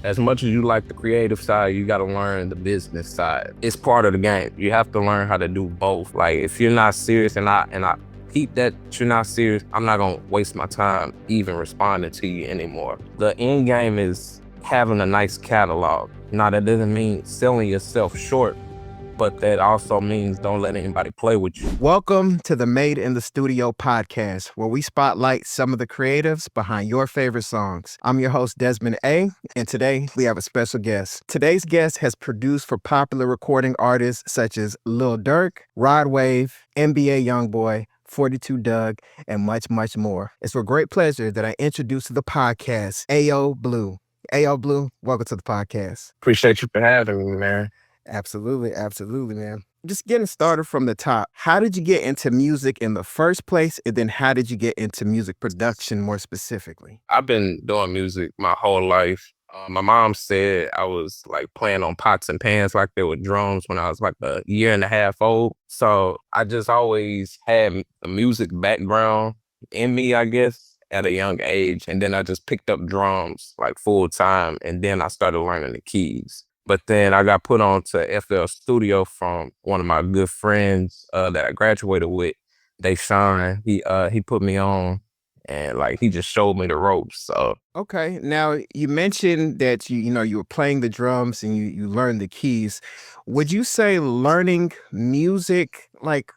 As much as you like the creative side, you got to learn the business side. It's part of the game. You have to learn how to do both. Like if you're not serious and I peep that you're not serious, I'm not gonna waste my time even responding to you anymore. The end game is having a nice catalog. Now that doesn't mean selling yourself short, but that also means don't let anybody play with you. Welcome to the Made in the Studio podcast, where we spotlight some of the creatives behind your favorite songs. I'm your host, Desmond A, and today we have a special guest. Today's guest has produced for popular recording artists such as Lil Durk, Rod Wave, NBA YoungBoy, 42 Dugg, and much, much more. It's with great pleasure that I introduce to the podcast Ayo Bleu. Ayo Bleu, welcome to the podcast. Appreciate you for having me, man. Absolutely, man. Just getting started from the top, how did you get into music in the first place? And then how did you get into music production more specifically? I've been doing music my whole life. My mom said I was like playing on pots and pans like they were drums when I was like a year and a half old. So I just always had a music background in me, I guess, at a young age. And then I just picked up drums like full time. And then I started learning the keys. But then I got put on to FL Studio from one of my good friends that I graduated with, Deshaun. He put me on and like he just showed me the ropes. So Okay. Now you mentioned that you were playing the drums and you learned the keys. Would you say learning music, like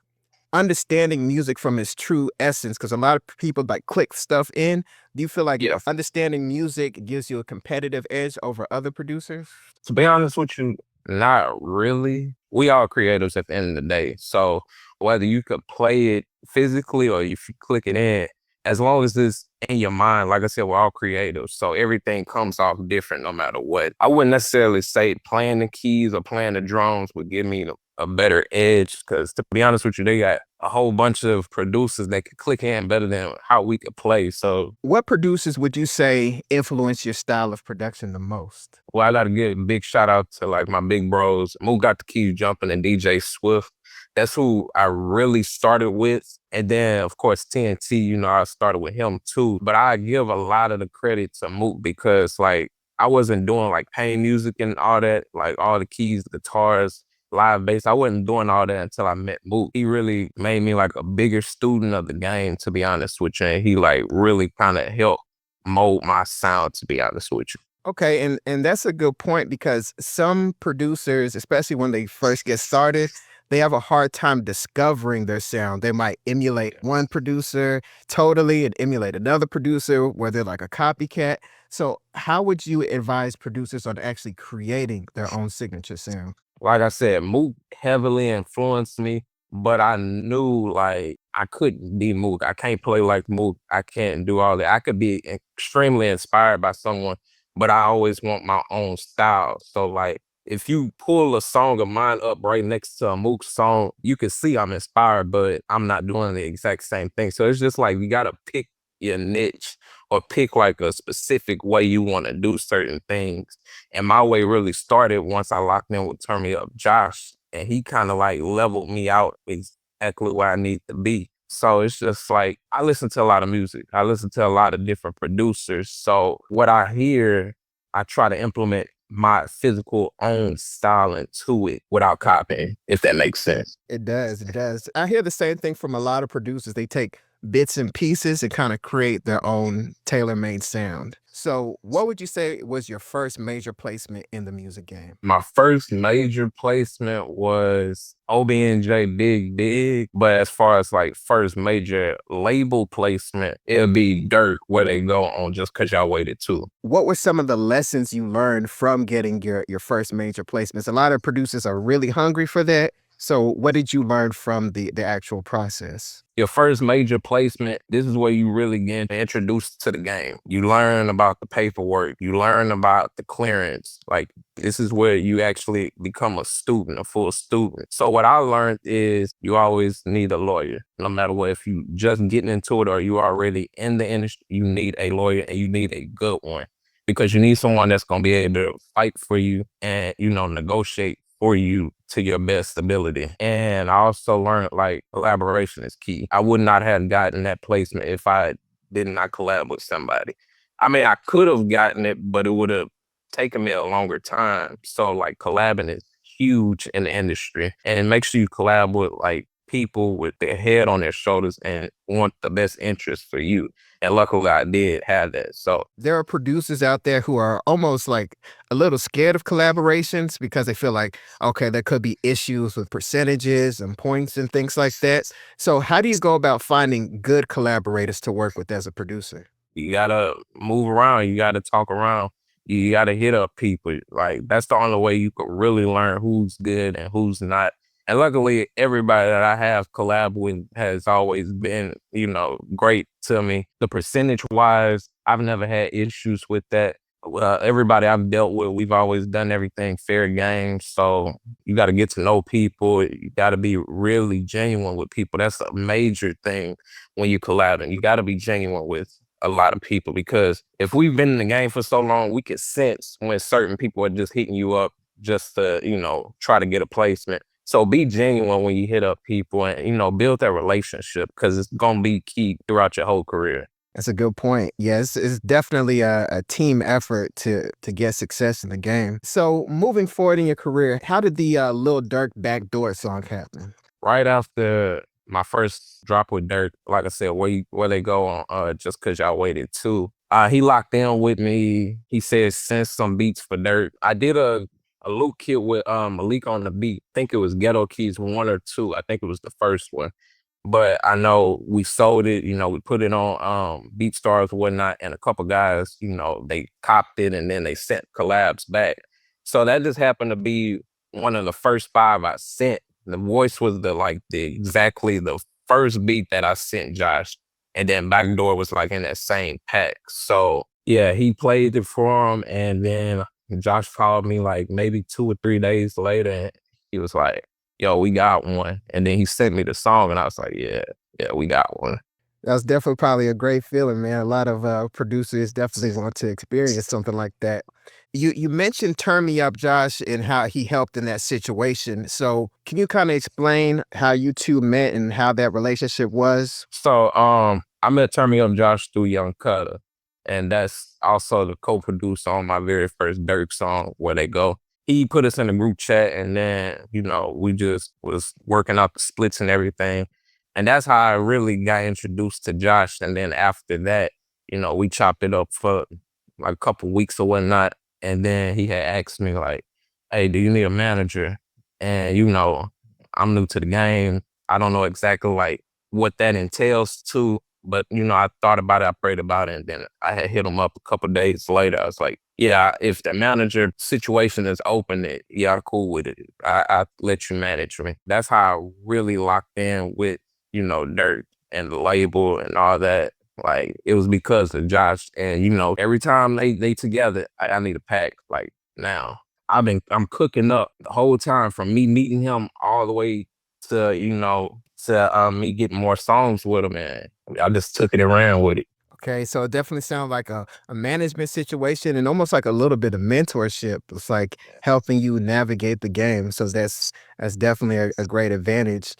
understanding music from its true essence, because a lot of people like click stuff in, do you feel like yeah, understanding music gives you a competitive edge over other producers? to be honest with you, not really. We all creatives at the end of the day. So whether you could play it physically or if you click it in, as long as it's in your mind, like I said, we're all creatives. So everything comes off different no matter what. I wouldn't necessarily say playing the keys or playing the drums would give me a better edge because to be honest with you, they got a whole bunch of producers that could click in better than how we could play. So What producers would you say influence your style of production the most? well, I gotta give a big shout out to like my big bros, Moo Got the Keys Jumping and DJ Swift. That's who I really started with. And then of course TNT, I started with him too. But I give a lot of the credit to Mook because like I wasn't doing like pain music and all that, like all the keys, guitars, live bass. I wasn't doing all that until I met Mook. He really made me like a bigger student of the game, to be honest with you. And he like really kind of helped mold my sound, to be honest with you. Okay, and that's a good point because some producers, especially when they first get started, they have a hard time discovering their sound. They might emulate one producer totally and emulate another producer where they're like a copycat. So how would you advise producers on actually creating their own signature sound? Like I said, Mook heavily influenced me, but I knew like I couldn't be Mook. I can't play like Mook. I can't do all that. I could be extremely inspired by someone, but I always want my own style. So like if you pull a song of mine up right next to a Mook song, you can see I'm inspired, but I'm not doing the exact same thing. So it's just like you gotta pick your niche or pick like a specific way you want to do certain things. And my way really started once I locked in with Turn Me Up Josh, and he kind of like leveled me out exactly where I need to be. So it's just like I listen to a lot of music. I listen to a lot of different producers. So what I hear, I try to implement my physical own style into it without copying, if that makes sense. It does. It does. I hear the same thing from a lot of producers. They take bits and pieces and kind of create their own tailor-made sound. So what would you say was your first major placement in the music game? My first major placement was OB&J Big Big, but as far as like first major label placement, it'll be Dirk where they go on Just Cause Y'all Waited Too. What were some of the lessons you learned from getting your first major placements? A lot of producers are really hungry for that. So what did you learn from the actual process? Your first major placement, this is where you really get introduced to the game. You learn about the paperwork. You learn about the clearance. Like, this is where you actually become a student, a full student. So what I learned is you always need a lawyer. No matter what, if you just getting into it or you already in the industry, you need a lawyer and you need a good one. Because you need someone that's going to be able to fight for you and, negotiate for you to your best ability. And I also learned like collaboration is key. I would not have gotten that placement if I did not collab with somebody. I mean, I could have gotten it, but it would have taken me a longer time. So like collabing is huge in the industry, and make sure you collab with like people with their head on their shoulders and want the best interest for you. And luckily I did have that. So There are producers out there who are almost like a little scared of collaborations because they feel like, okay, there could be issues with percentages and points and things like that. So, how do you go about finding good collaborators to work with as a producer? you gotta move around. You gotta talk around. You gotta hit up people. Like that's the only way you can really learn who's good and who's not. And luckily, everybody that I have collab with has always been, great to me. The percentage wise, I've never had issues with that. Everybody I've dealt with, we've always done everything fair game. So you got to get to know people. You got to be really genuine with people. That's a major thing when you collab, and you got to be genuine with a lot of people, because if we've been in the game for so long, we can sense when certain people are just hitting you up just to, try to get a placement. So be genuine when you hit up people and, build that relationship, because it's going to be key throughout your whole career. That's a good point. Yes, it's definitely a team effort to get success in the game. So, moving forward in your career, how did the Lil Durk Backdoor song happen? Right after my first drop with Dirk, like I said, where they go on just cause y'all waited too. He locked in with me. He said send some beats for Dirk. I did a loop kit with Malik on the beat. I think it was Ghetto Keys 1 or 2. I think it was the first one. But I know we sold it, we put it on BeatStars or whatnot, and a couple guys, they copped it and then they sent collabs back. So that just happened to be one of the first 5 I sent. The voice was exactly the first beat that I sent Josh. And then Backdoor was like in that same pack. So yeah, he played it for him, and then Josh called me like maybe 2 or 3 days later, and he was like, yo, we got one. And then he sent me the song, and I was like, yeah, we got one. That was definitely probably a great feeling, man. A lot of producers definitely want to experience something like that. You mentioned Turn Me Up, Josh, and how he helped in that situation. So can you kind of explain how you two met and how that relationship was? So I met Turn Me Up Josh through Young Cutter. And that's also the co-producer on my very first Dirk song, Where They Go. He put us in a group chat, and then, we just was working out the splits and everything. And that's how I really got introduced to Josh. And then after that, we chopped it up for like a couple weeks or whatnot. And then he had asked me like, hey, do you need a manager? And, I'm new to the game. I don't know exactly like what that entails too. But I thought about it, I prayed about it, and then I had hit him up a couple days later. I was like, "Yeah, if the manager situation is open, yeah, I'm cool with it. I let you manage me." That's how I really locked in with Dirt and the label and all that. Like it was because of Josh, and every time they together, I need a pack. Like now, I'm cooking up the whole time from me meeting him all the way to me getting more songs with him, and I just took it and ran with it. Okay, so it definitely sounds like a management situation and almost like a little bit of mentorship. It's like helping you navigate the game. So that's definitely a great advantage.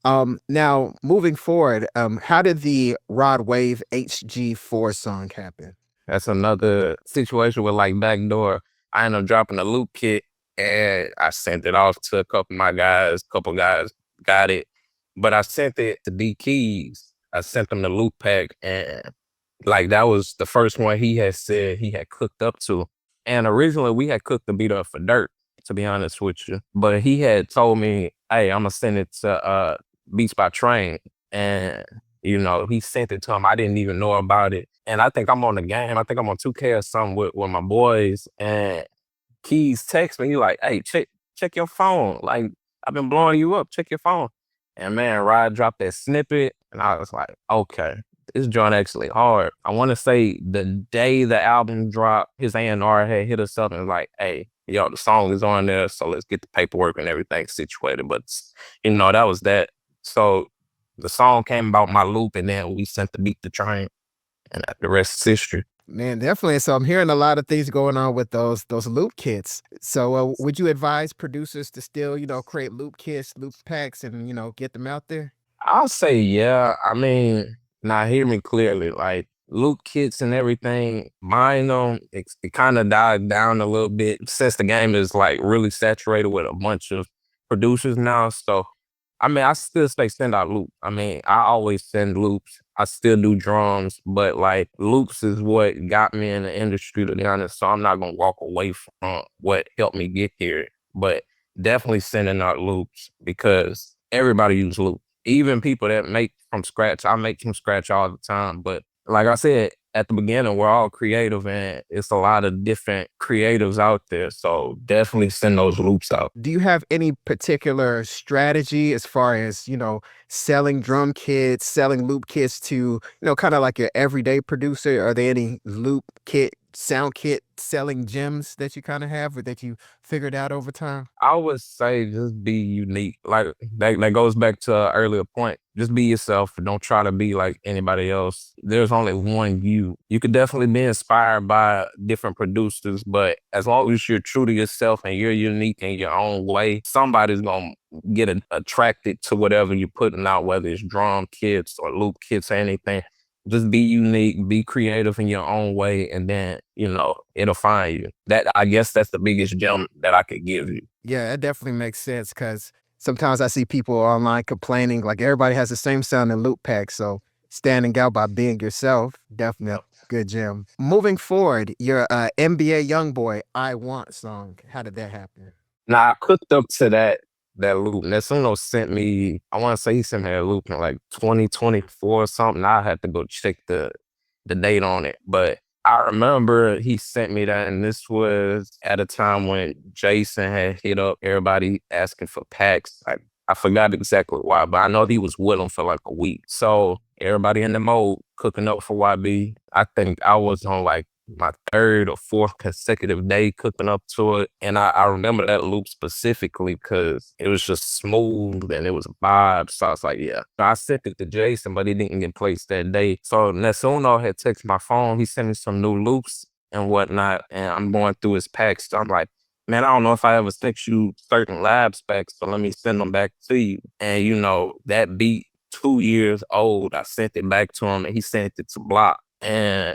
Now moving forward, how did the Rod Wave HG4 song happen? That's another situation with like Backdoor. I ended up dropping a loop kit, and I sent it off to a couple of my guys. Couple guys got it, but I sent it to D Keys. I sent them the loop pack, and like that was the first one he had said he had cooked up to. And originally we had cooked the beat up for Dirt, to be honest with you. But he had told me, hey, I'm gonna send it to Beats by Train. And he sent it to him. I didn't even know about it. And I think I'm on the game. I think I'm on 2K or something with my boys. And Keys text me. He like, hey, check your phone. Like, I've been blowing you up. Check your phone. And man, Rod dropped that snippet, and I was like, okay, this joint actually hard. I want to say the day the album dropped, his A&R had hit us up and was like, hey, yo, the song is on there, so let's get the paperwork and everything situated. But that was that. So the song came about my loop, and then we sent the beat to Train, and the rest is history. Man, definitely. So I'm hearing a lot of things going on with those loop kits. So would you advise producers to still, create loop kits, loop packs, and get them out there? I'll say, yeah. I mean, now hear me clearly. Like, loop kits and everything, mine it kind of died down a little bit since the game is like really saturated with a bunch of producers now. So I mean, I still send out loops. I mean, I always send loops. I still do drums, but like loops is what got me in the industry, to be honest. So I'm not gonna walk away from what helped me get here. But definitely sending out loops because everybody uses loops. Even people that make from scratch, I make from scratch all the time. But like I said at the beginning, we're all creative and it's a lot of different creatives out there. So definitely send those loops out. Do you have any particular strategy as far as, selling drum kits, selling loop kits to, kind of like your everyday producer? Are there any loop kit, sound kit selling gems that you kind of have or that you figured out over time? I would say just be unique. Like that goes back to an earlier point. Just be yourself. Don't try to be like anybody else. There's only one you. You could definitely be inspired by different producers, but as long as you're true to yourself and you're unique in your own way, somebody's gonna get attracted to whatever you're putting out, whether it's drum kits or loop kits or anything. Just be unique, be creative in your own way, and then, it'll find you. That I guess that's the biggest gem that I could give you. Yeah, that definitely makes sense because sometimes I see people online complaining like everybody has the same sound in loop pack. So standing out by being yourself, definitely a good gem. Moving forward, your NBA YoungBoy I Want song. How did that happen? Now I cooked up to that loop. Nessuno sent me, I want to say he sent me a loop in like 2024 or something. I had to go check the date on it. But I remember he sent me that, and this was at a time when Jason had hit up everybody asking for packs. I forgot exactly why, but I know he was with him for like a week. So everybody in the mode cooking up for YB. I think I was on like my third or fourth consecutive day cooking up to it. And I remember that loop specifically because it was just smooth and it was a vibe. So I was like, yeah. So I sent it to Jason, but he didn't get placed that day. So Nessuno had texted my phone. He sent me some new loops and whatnot. And I'm going through his packs. So I'm like, man, I don't know if I ever sent you certain lab specs, so let me send them back to you. And that beat 2 years old, I sent it back to him and he sent it to Block. And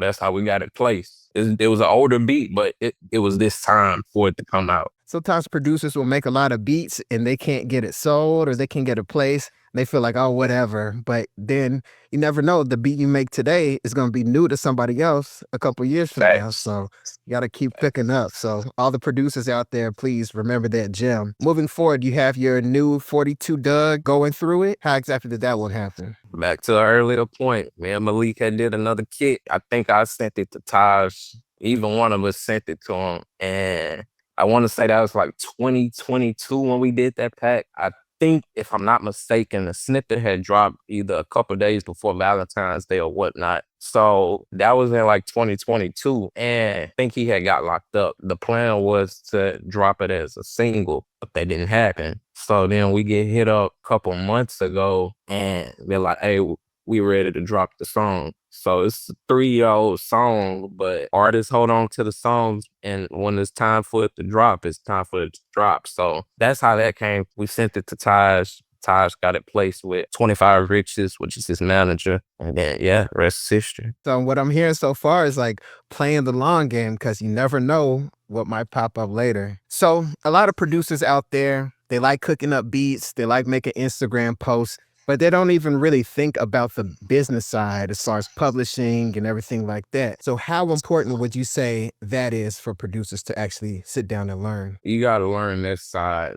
that's how we got it placed. It was an older beat, but it was this time for it to come out. Sometimes producers will make a lot of beats and they can't get it sold or they can't get a place. They feel like, oh, whatever. But then you never know. The beat you make today is going to be new to somebody else a couple years from now. Facts. So you got to keep picking up. So all the producers out there, please remember that gem. Moving forward, you have your new 42 Dugg going through it. How exactly did that one happen? Back to an earlier point, me and Malik had did another kit. I think I sent it to Taj. Even one of us sent it to him. And I want to say that was like 2022 when we did that pack. I think, if I'm not mistaken, the snippet had dropped either a couple days before Valentine's Day or whatnot. So that was in like 2022. And I think he had got locked up. The plan was to drop it as a single, but that didn't happen. So then we get hit up a couple months ago and they're like, hey, we ready to drop the song. So it's a 3-year-old song, but artists hold on to the songs, and when it's time for it to drop, it's time for it to drop. So that's how that came. We sent it to Taj. Taj got it placed with 25 Riches, which is his manager. And then, yeah, rest is history. So what I'm hearing so far is like playing the long game because you never know what might pop up later. So a lot of producers out there, they like cooking up beats, they like making Instagram posts, but they don't even really think about the business side as far as publishing and everything like that. So how important would you say that is for producers to actually sit down and learn? You got to learn this side.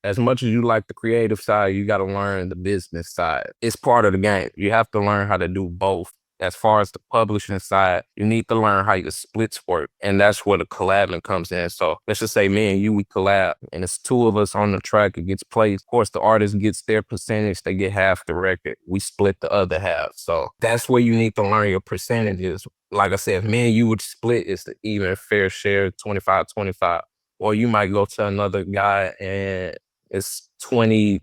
As much as you like the creative side, you got to learn the business side. It's part of the game. You have to learn how to do both. As far as the publishing side, you need to learn how your splits work. And that's where the collabing comes in. So let's just say me and you, we collab, and it's two of us on the track. It gets played. Of course, the artist gets their percentage. They get half the record. We split the other half. So that's where you need to learn your percentages. Like I said, if me and you would split, it's the even fair share, 25-25. Or you might go to another guy and it's 20-30,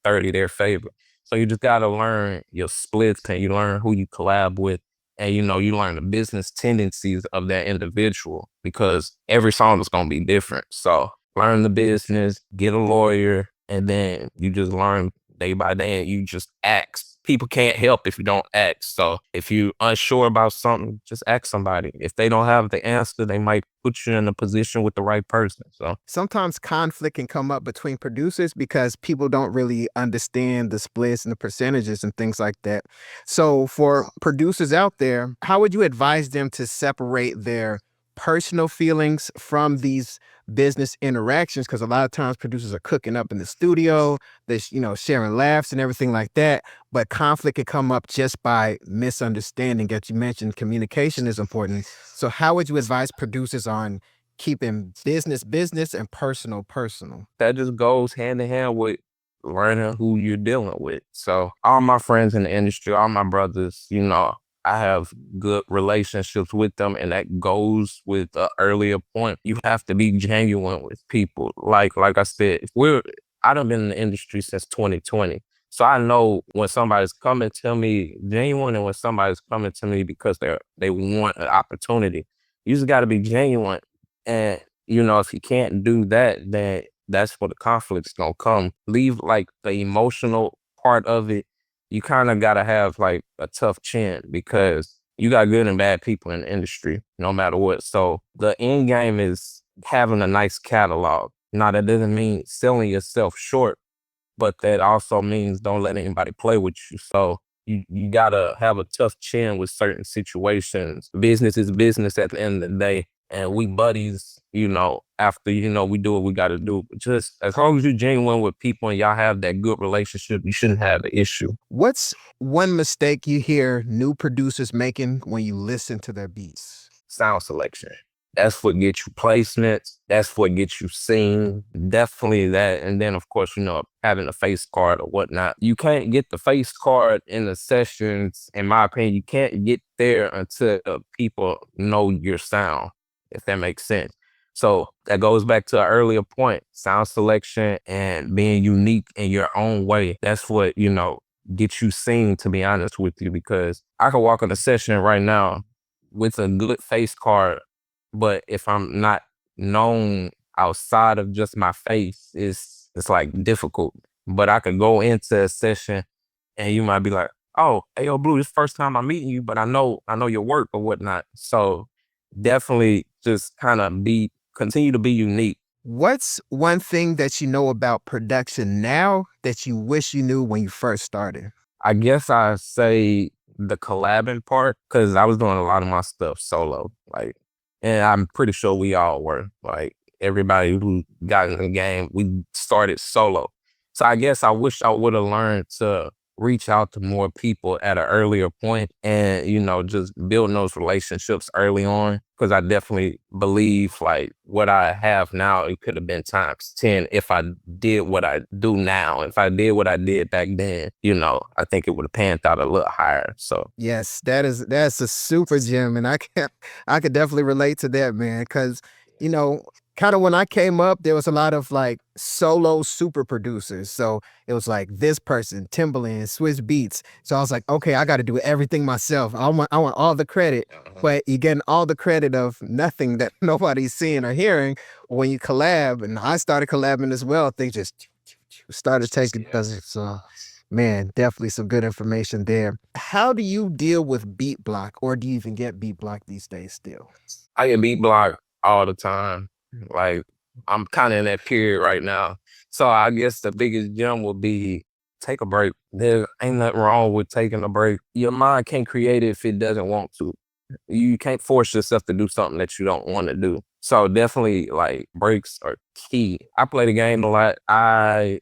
30 their favor. So you just gotta learn your splits and you learn who you collab with. And you learn the business tendencies of that individual because every song is gonna be different. So learn the business, get a lawyer, and then you just learn day by day and you just ask. people can't help if you don't ask. So if you're unsure about something, just ask somebody. If they don't have the answer, they might put you in a position with the right person. So Sometimes conflict can come up between producers because people don't really understand the splits and the percentages and things like that. So, for producers out there, how would you advise them to separate their personal feelings from these business interactions? Because a lot of times producers are cooking up in the studio, they're sharing laughs and everything like that. But conflict can come up just by misunderstanding. As you mentioned, communication is important. So, how would you advise producers on keeping business business and personal personal? that just goes hand in hand with learning who you're dealing with. So all my friends in the industry, all my brothers, I have good relationships with them, and that goes with the earlier point. You have to be genuine with people. Like I said, I done been in the industry since 2020. So I know when somebody's coming to me genuine and when somebody's coming to me because they want an opportunity. You just gotta be genuine. And if you can't do that, then that's where the conflict's gonna come. Leave like the emotional part of it. You kind of gotta have like a tough chin because you got good and bad people in the industry, no matter what. So the end game is having a nice catalog. Now that doesn't mean selling yourself short, but that also means don't let anybody play with you. So you gotta have a tough chin with certain situations. Business is business at the end of the day. And we buddies, after, we do what we gotta do. But just as long as you're genuine with people and y'all have that good relationship, you shouldn't have an issue. What's one mistake you hear new producers making when you listen to their beats? Sound selection. That's what gets you placements. That's what gets you seen. Definitely that. And then, of course, having a face card or whatnot. You can't get the face card in the sessions, in my opinion. You can't get there until people know your sound, if that makes sense. So that goes back to an earlier point, sound selection and being unique in your own way. That's what, gets you seen, to be honest with you, because I could walk in a session right now with a good face card, but if I'm not known outside of just my face, it's like difficult. But I could go into a session and you might be like, "Oh, Ayo Bleu, this first time I'm meeting you, but I know your work or whatnot." So definitely just kind of continue to be unique. What's one thing that you know about production now that you wish you knew when you first started? I guess I say the collabing part because I was doing a lot of my stuff solo, and I'm pretty sure we all were. Like everybody who got in the game, we started solo. So I guess I wish I would have learned to reach out to more people at an earlier point and, just building those relationships early on. Cause I definitely believe like what I have now, it could have been times 10 if I did what I do now. If I did what I did back then, I think it would have panned out a little higher. So Yes, that's a super gem, and I could definitely relate to that, man. Because you know, kind of when I came up, there was a lot of like solo super producers. So it was like this person, Timbaland, Swiss Beats. So I was like, okay, I got to do everything myself. I want all the credit, but you're getting all the credit of nothing that nobody's seeing or hearing. When you collab, and I started collabing as well, things just started taking. So man, definitely some good information there. How do you deal with beat block, or do you even get beat block these days still? I get beat blocked all the time. Like I'm kind of in that period right now. So I guess the biggest gem would be take a break. There ain't nothing wrong with taking a break. Your mind can't create it if it doesn't want to. You can't force yourself to do something that you don't want to do. So definitely like breaks are key. I play the game a lot. I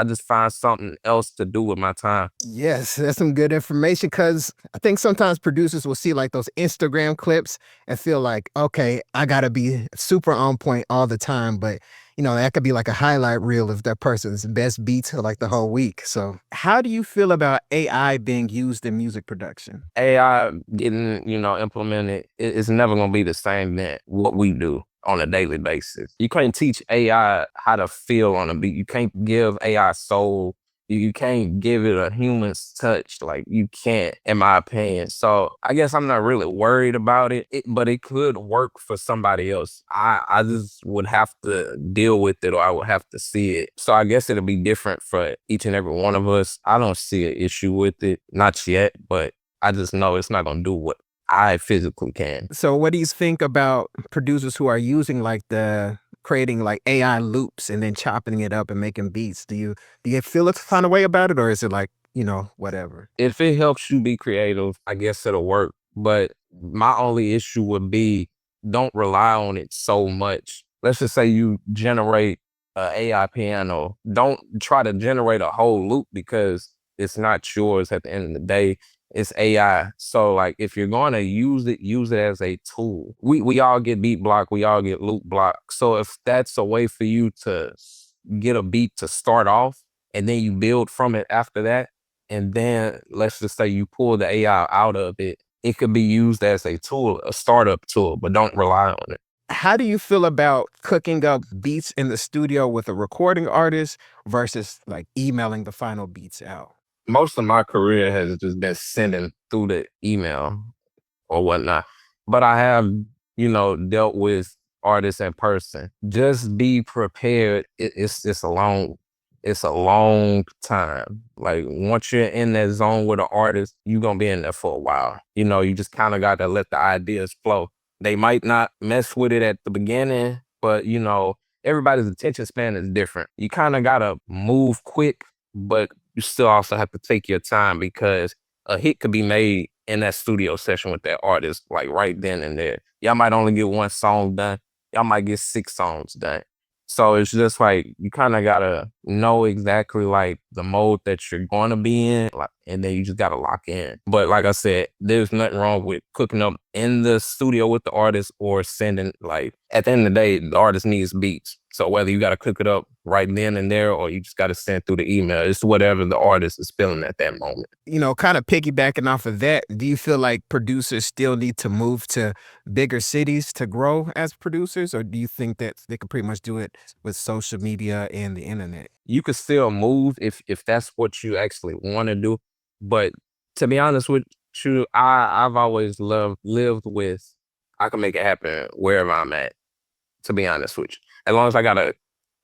just find something else to do with my time. Yes, that's some good information because I think sometimes producers will see like those Instagram clips and feel like, okay, I gotta be super on point all the time. But that could be like a highlight reel of that person's best beats for like the whole week. So how do you feel about AI being used in music production? AI getting, implemented, it's never gonna be the same that what we do on a daily basis. You can't teach AI how to feel on a beat. You can't give AI soul. You can't give it a human's touch. Like you can't, in my opinion. So I guess I'm not really worried about but it could work for somebody else. I just would have to deal with it or I would have to see it. So I guess it'll be different for each and every one of us. I don't see an issue with it, not yet, but I just know it's not gonna do what I physically can. So what do you think about producers who are using like the creating like AI loops and then chopping it up and making beats? Do you feel a kind of way about it, or is it like, whatever? If it helps you be creative, I guess it'll work. But my only issue would be don't rely on it so much. Let's just say you generate a AI piano. Don't try to generate a whole loop because it's not yours at the end of the day. It's AI. So like if you're gonna use it as a tool. We all get beat block, we all get loop block. So if that's a way for you to get a beat to start off and then you build from it after that, and then let's just say you pull the AI out of it, it could be used as a tool, a startup tool, but don't rely on it. How do you feel about cooking up beats in the studio with a recording artist versus like emailing the final beats out? Most of my career has just been sending through the email or whatnot. But I have, dealt with artists in person. Just be prepared. It's a long time. Like once you're in that zone with an artist, you're gonna be in there for a while. You just kind of got to let the ideas flow. They might not mess with it at the beginning, but everybody's attention span is different. You kind of gotta move quick, but you still also have to take your time because a hit could be made in that studio session with that artist, like right then and there. Y'all might only get one song done. Y'all might get 6 songs done. So it's just like you kind of gotta know exactly like the mode that you're going to be in, like, and then you just gotta lock in. But like I said, there's nothing wrong with cooking up in the studio with the artist or sending. Like at the end of the day, the artist needs beats. So whether you gotta cook it up right then and there or you just gotta send through the email, it's whatever the artist is feeling at that moment. Kind of piggybacking off of that, do you feel like producers still need to move to bigger cities to grow as producers, or do you think that they can pretty much do it with social media and the internet? You could still move if that's what you actually want to do. But to be honest with you, I've always lived with I can make it happen wherever I'm at, to be honest with you. As long as I got a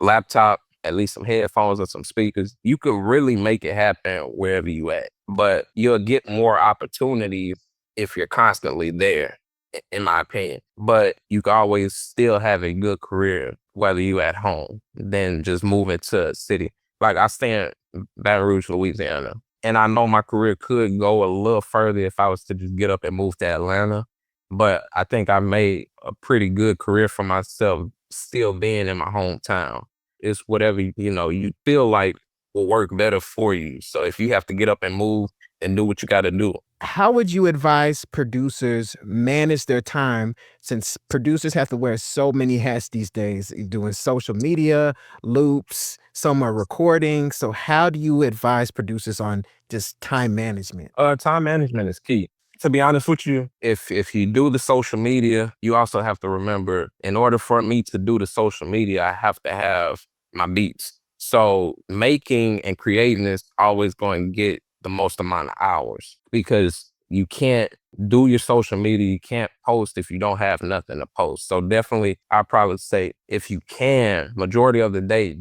laptop, at least some headphones or some speakers, you could really make it happen wherever you at. But you'll get more opportunities if you're constantly there, in my opinion. But you can always still have a good career, whether you at home, than just moving to a city. Like I stay in Baton Rouge, Louisiana, and I know my career could go a little further if I was to just get up and move to Atlanta. But I think I made a pretty good career for myself still being in my hometown. It's whatever, you feel like will work better for you. So if you have to get up and move and do what you got to do. How would you advise producers manage their time, since producers have to wear so many hats these days, doing social media, loops, some are recording. So how do you advise producers on just time management? Time management is key. To be honest with you, if you do the social media, you also have to remember, in order for me to do the social media, I have to have my beats. So making and creating is always going to get the most amount of hours because you can't do your social media, you can't post if you don't have nothing to post. So definitely, I probably say if you can, majority of the day,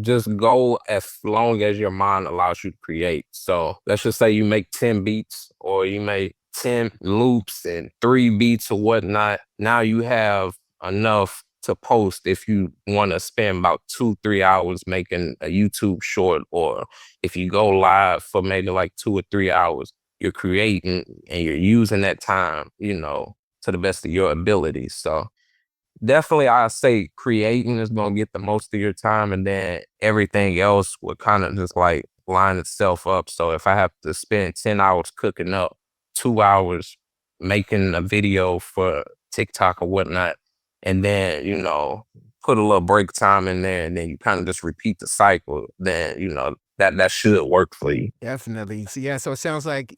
just go as long as your mind allows you to create. So let's just say you make 10 beats or you make 10 loops and 3 beats or whatnot. Now you have enough to post if you want to spend about 2, 3 hours making a YouTube short, or if you go live for maybe like 2 or 3 hours, you're creating and you're using that time, to the best of your abilities. So definitely, I say creating is gonna get the most of your time, and then everything else will kind of just like line itself up. So if I have to spend 10 hours cooking up, 2 hours making a video for TikTok or whatnot, and then put a little break time in there, and then you kind of just repeat the cycle, then that should work for you. Definitely. So yeah, so it sounds like,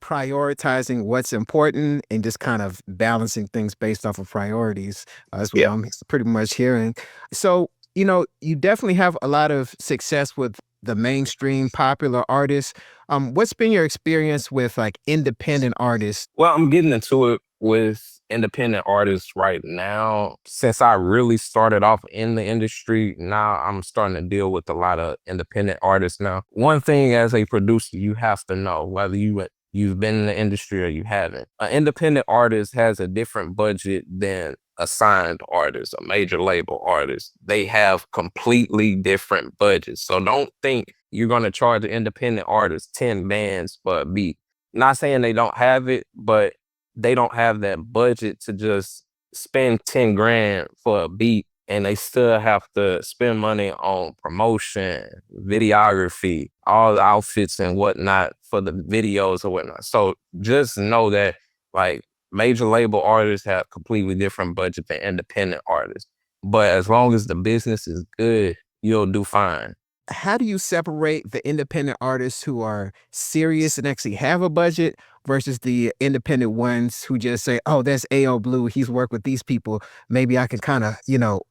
prioritizing what's important and just kind of balancing things based off of priorities. That's what Yeah. I'm pretty much hearing. So, you definitely have a lot of success with the mainstream popular artists. What's been your experience with like independent artists? Well, I'm getting into it with independent artists right now. Since I really started off in the industry, now I'm starting to deal with a lot of independent artists now. One thing as a producer, you have to know whether you've been in the industry or you haven't. An independent artist has a different budget than a signed artist, a major label artist. They have completely different budgets. So don't think you're going to charge an independent artist 10 bands for a beat. Not saying they don't have it, but they don't have that budget to just spend 10 grand for a beat, and they still have to spend money on promotion, videography, all the outfits and whatnot for the videos or whatnot. So just know that like major label artists have completely different budget than independent artists. But as long as the business is good, you'll do fine. How do you separate the independent artists who are serious and actually have a budget versus the independent ones who just say, "Oh, that's Ayo Bleu. He's worked with these people. Maybe I can kind of,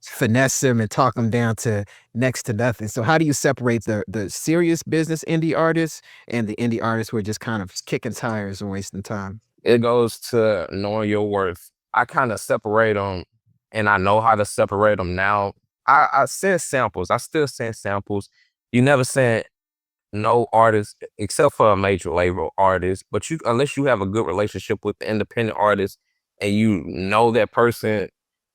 finesse him and talk him down to next to nothing." So how do you separate the serious business indie artists and the indie artists who are just kind of kicking tires and wasting time? It goes to knowing your worth. I kind of separate them, and I know how to separate them now. I send samples. I still send samples. You never send no artist except for a major label artist, but you unless you have a good relationship with the independent artist and you know that person,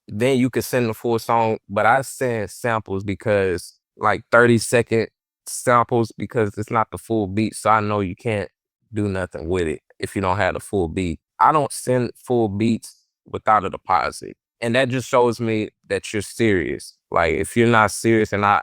then you can send the full song. But I send samples because like 30-second samples because it's not the full beat. So I know you can't do nothing with it if you don't have the full beat. I don't send full beats without a deposit. And that just shows me that you're serious. Like if you're not serious and I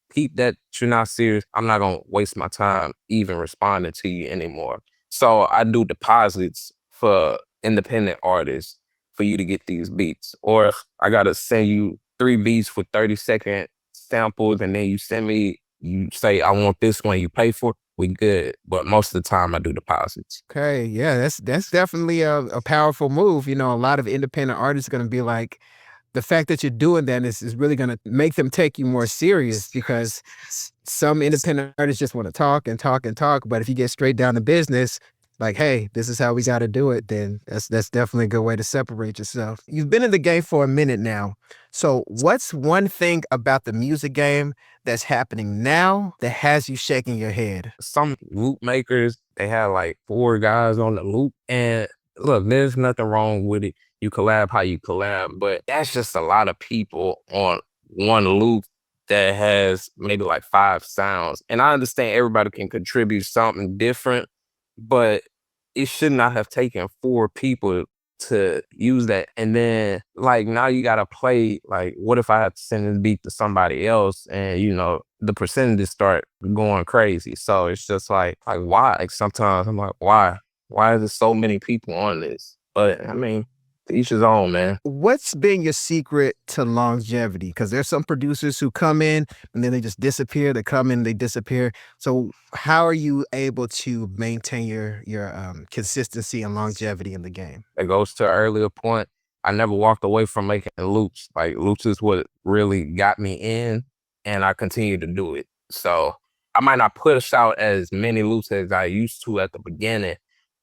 peep that you're not serious, I'm not gonna waste my time even responding to you anymore. So I do deposits for independent artists for you to get these beats. Or I gotta send you 3 beats with 30-second samples, and then you send me, you say, I want this one, you pay for it, we good. But most of the time I do deposits. Okay, yeah, that's definitely a powerful move. A lot of independent artists are going to be like, the fact that you're doing that is really going to make them take you more serious because some independent artists just want to talk and talk and talk. But if you get straight down to business, like, hey, this is how we got to do it, then that's definitely a good way to separate yourself. You've been in the game for a minute now. So what's one thing about the music game that's happening now that has you shaking your head? Some loop makers, they have like 4 guys on the loop. And look, there's nothing wrong with it. You collab how you collab, but that's just a lot of people on one loop that has maybe like 5 sounds. And I understand everybody can contribute something different, but it should not have taken 4 people to use that. And then like now you gotta play like what if I had to send this beat to somebody else and the percentages start going crazy. So it's just like why? Like sometimes I'm like, why? Why is there so many people on this? But I mean, to each his own, man. What's been your secret to longevity? Because there's some producers who come in and then they just disappear. They come in, they disappear. So how are you able to maintain your consistency and longevity in the game? It goes to an earlier point. I never walked away from making loops. Like loops is what really got me in, and I continue to do it. So I might not push out as many loops as I used to at the beginning,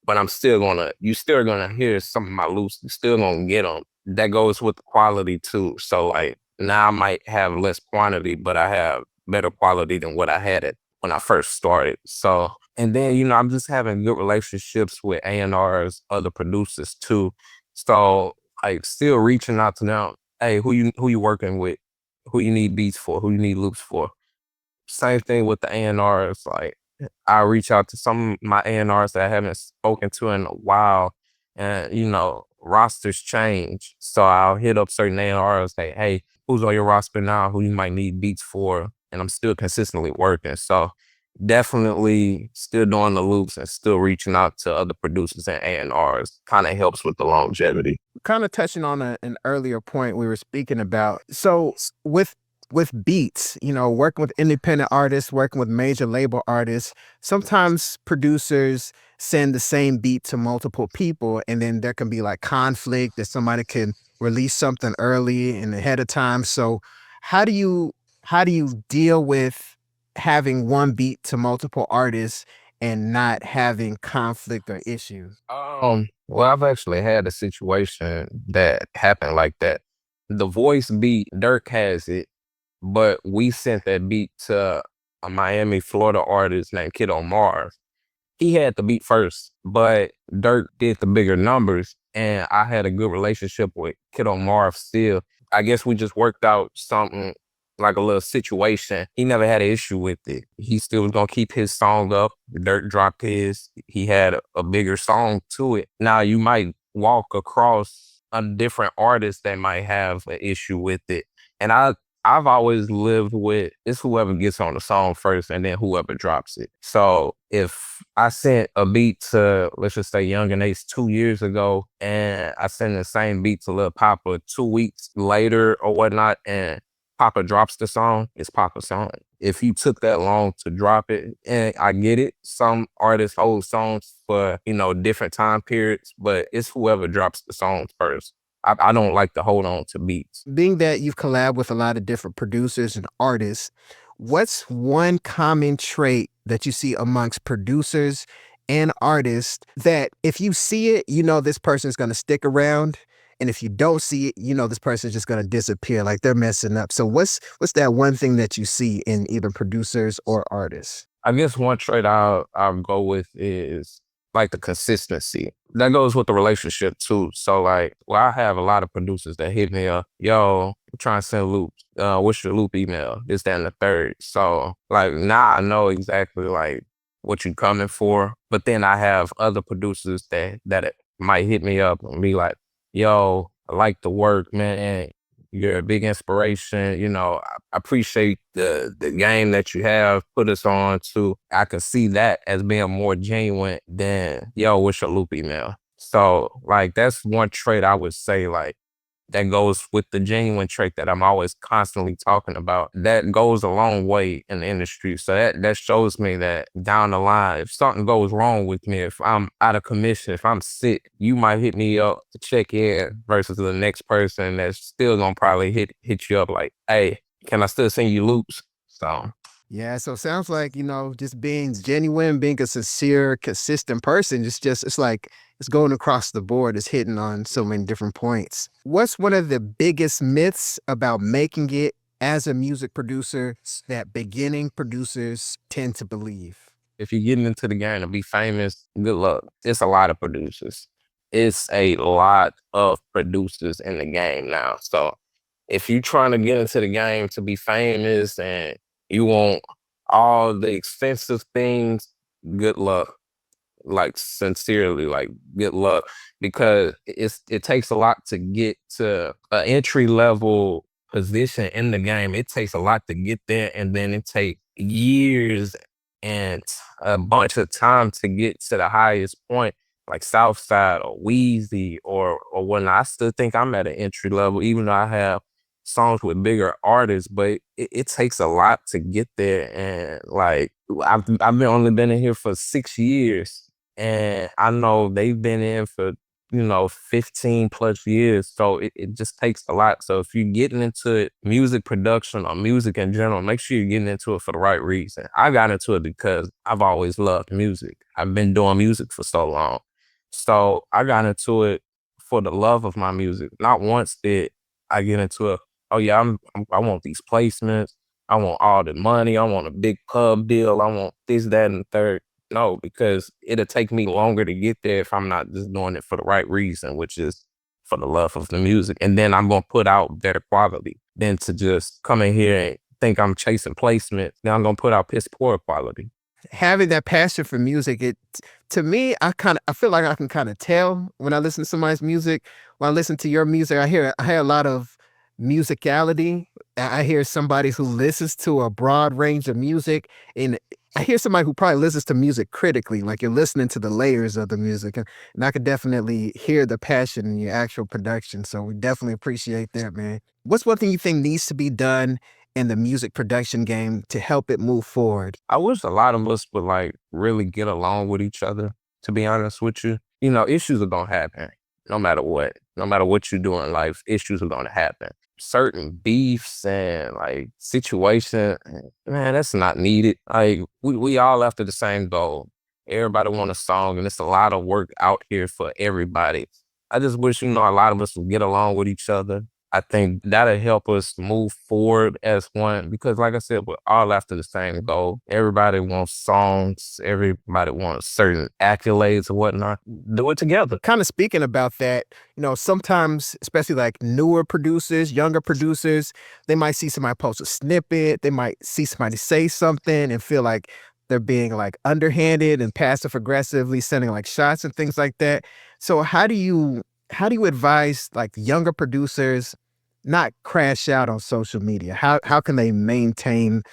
but you still gonna hear some of my loops. You still gonna get them. That goes with the quality too. So like now I might have less quantity, but I have better quality than what I had it when I first started. So and then, I'm just having good relationships with A&Rs, other producers too. So like still reaching out to them. Hey, who you working with? Who you need beats for? Who you need loops for? Same thing with the A&Rs. Like I reach out to some of my A&Rs that I haven't spoken to in a while, and rosters change. So I'll hit up certain A&Rs, say, hey, who's on your roster now? Who you might need beats for? And I'm still consistently working. So definitely still doing the loops and still reaching out to other producers and A&Rs kind of helps with the longevity. Kind of touching on an earlier point we were speaking about. So with beats, working with independent artists, working with major label artists, sometimes producers send the same beat to multiple people, and then there can be like conflict that somebody can release something early and ahead of time. So how do you how do you deal with having one beat to multiple artists and not having conflict or issues? Well, I've actually had a situation that happened like that. The voice beat, Dirk has it, but we sent that beat to a Miami, Florida artist named Kid on Mars. He had the beat first, but Dirk did the bigger numbers, and I had a good relationship with Kiddo Marv still. I guess we just worked out something like a little situation. He never had an issue with it. He still was gonna keep his song up. Dirk dropped his. He had a bigger song to it. Now you might walk across a different artist that might have an issue with it, and I've always lived with it's whoever gets on the song first and then whoever drops it. So if I sent a beat to, let's just say Young and Ace 2 years ago, and I send the same beat to Lil Papa 2 weeks later or whatnot, and Papa drops the song, it's Papa's song. If you took that long to drop it, and I get it, some artists hold songs for, different time periods, but it's whoever drops the songs first. I don't like to hold on to beats. Being that you've collabed with a lot of different producers and artists, what's one common trait that you see amongst producers and artists that if you see it, you know this person's going to stick around, and if you don't see it, you know this person's just going to disappear, like they're messing up. So what's that one thing that you see in either producers or artists? I guess one trait I'll go with is like the consistency. That goes with the relationship too. So like, well, I have a lot of producers that hit me up, yo, I'm trying to send loops. What's your loop email? This, that, and the third. So like now I know exactly like what you're coming for. But then I have other producers that might hit me up and be like, yo, I like the work, man. You're a big inspiration. I appreciate the game that you have put us on to. I can see that as being more genuine than, yo, what's your loop email? So, like, that's one trait I would say, like, that goes with the genuine trait that I'm always constantly talking about. That goes a long way in the industry. So that shows me that down the line, if something goes wrong with me, if I'm out of commission, if I'm sick, you might hit me up to check in versus the next person that's still gonna probably hit you up like, hey, can I still send you loops? So Yeah, so it sounds like, just being genuine, being a sincere, consistent person, it's like it's going across the board, it's hitting on so many different points. What's one of the biggest myths about making it as a music producer that beginning producers tend to believe? if you're getting into the game to be famous, good luck. It's a lot of producers. It's a lot of producers in the game now. So if you're trying to get into the game to be famous and you want all the expensive things, good luck. Like sincerely, like good luck, because it takes a lot to get to an entry level position in the game. It takes a lot to get there, and then it takes years and a bunch of time to get to the highest point, like Southside or Wheezy or whatnot. I still think I'm at an entry level, even though I have songs with bigger artists, but it takes a lot to get there. And like I've been only been in here for 6 years, and I know they've been in for 15 plus years. So it just takes a lot. So if you're getting into it, music production or music in general, make sure you're getting into it for the right reason. I got into it because I've always loved music. I've been doing music for so long. So I got into it for the love of my music. Not once did I get into it, oh yeah, I want these placements. I want all the money. I want a big pub deal. I want this, that, and the third. No, because it'll take me longer to get there if I'm not just doing it for the right reason, which is for the love of the music. And then I'm going to put out better quality than to just come in here and think I'm chasing placements. Then I'm going to put out piss poor quality. Having that passion for music, it to me, I feel like I can kind of tell when I listen to somebody's music. When I listen to your music, I hear a lot of musicality. I hear somebody who listens to a broad range of music, and I hear somebody who probably listens to music critically, like you're listening to the layers of the music, and I could definitely hear the passion in your actual production. So we definitely appreciate that, man. What's one thing you think needs to be done in the music production game to help it move forward? I wish a lot of us would like really get along with each other, to be honest with you. Issues are going to happen no matter what. No matter what you do in life, issues are going to happen. certain beefs and like situation, man, that's not needed. Like we all after the same goal. Everybody want a song, and it's a lot of work out here for everybody. I just wish, a lot of us would get along with each other. I think that'll help us move forward as one because, like I said, we're all after the same goal. Everybody wants songs. Everybody wants certain accolades and whatnot. Do it together. Kind of speaking about that, sometimes, especially like newer producers, younger producers, they might see somebody post a snippet, they might see somebody say something and feel like they're being like underhanded and passive aggressively sending like shots and things like that. So how do you advise like younger producers not crash out on social media? How can they maintain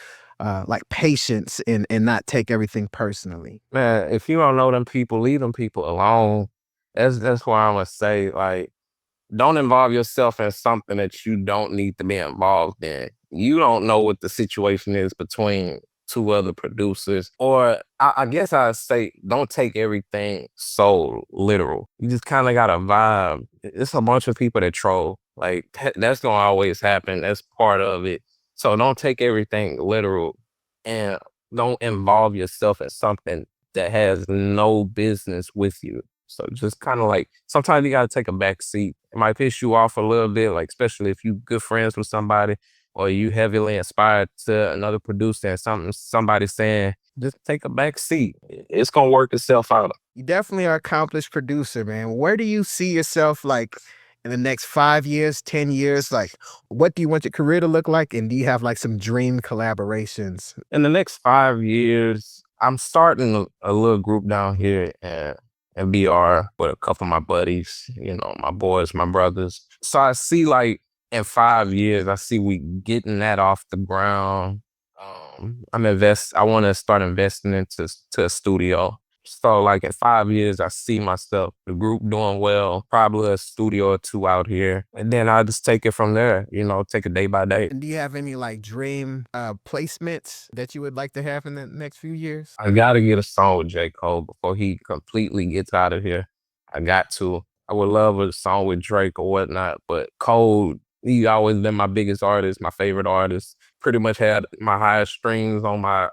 like patience and not take everything personally? Man, if you don't know them people, leave them people alone. That's why I'm gonna say, like, don't involve yourself in something that you don't need to be involved in. You don't know what the situation is between two other producers. Or I guess I'd say don't take everything so literal. You just kind of got to vibe. It's a bunch of people that troll. Like that's gonna always happen. That's part of it. So don't take everything literal and don't involve yourself in something that has no business with you. So just kind of like sometimes you gotta take a back seat. It might piss you off a little bit, like especially if you good friends with somebody or you heavily inspired to another producer and somebody saying, just take a back seat. It's gonna work itself out. You definitely are an accomplished producer, man. Where do you see yourself like in the next 5 years, 10 years? Like, what do you want your career to look like? And do you have like some dream collaborations? In the next 5 years, I'm starting a little group down here in BR with a couple of my buddies, my boys, my brothers. So I see like in 5 years, I see we getting that off the ground. I want to start investing to a studio. So like in 5 years, I see myself, the group doing well, probably a studio or two out here. And then I'll just take it from there, take it day by day. And do you have any like dream placements that you would like to have in the next few years? I gotta get a song with J. Cole before he completely gets out of here. I got to. I would love a song with Drake or whatnot, but Cole, he always been my biggest artist, my favorite artist. Pretty much had my highest streams on my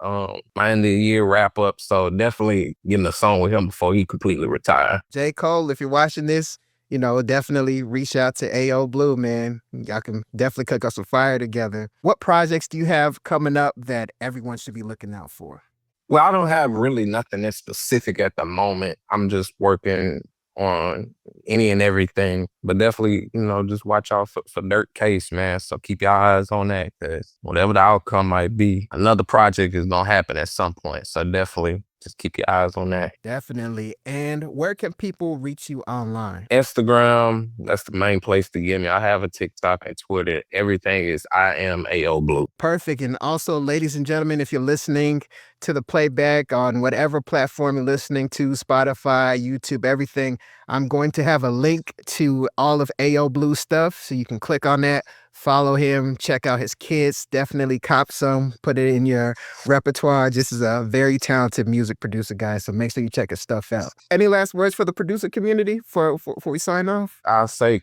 end of the year wrap up. So definitely getting a song with him before he completely retire. J. Cole, if you're watching this, definitely reach out to Ayo Bleu, man. Y'all can definitely cook up some fire together. What projects do you have coming up that everyone should be looking out for? Well, I don't have really nothing that's specific at the moment. I'm just working on any and everything, but definitely, just watch out for Durk case, man. So keep your eyes on that because whatever the outcome might be, another project is gonna happen at some point. So definitely just keep your eyes on that. Definitely. And where can people reach you online? Instagram, that's the main place to get me. I have a TikTok and Twitter. Everything is I am Ayo Bleu. Perfect. And also, ladies and gentlemen, if you're listening to the playback on whatever platform you're listening to, Spotify, YouTube, everything, I'm going to have a link to all of Ayo Bleu stuff. So you can click on that, follow him, check out his kids, definitely cop some, put it in your repertoire. This is a very talented music producer, guys. So make sure you check his stuff out. Any last words for the producer community before we sign off? I'll say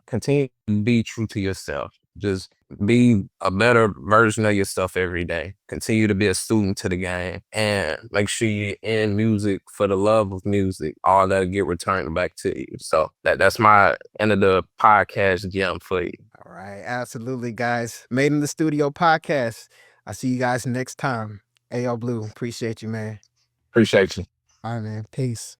continue to be true to yourself. Just be a better version of yourself every day. Continue to be a student to the game and make sure you're in music for the love of music. All that'll get returned back to you. So that's my end of the podcast gem for you. All right. Absolutely, guys. Made in the Studio podcast. I'll see you guys next time. Ayo Bleu, appreciate you, man. Appreciate you. All right, man. Peace.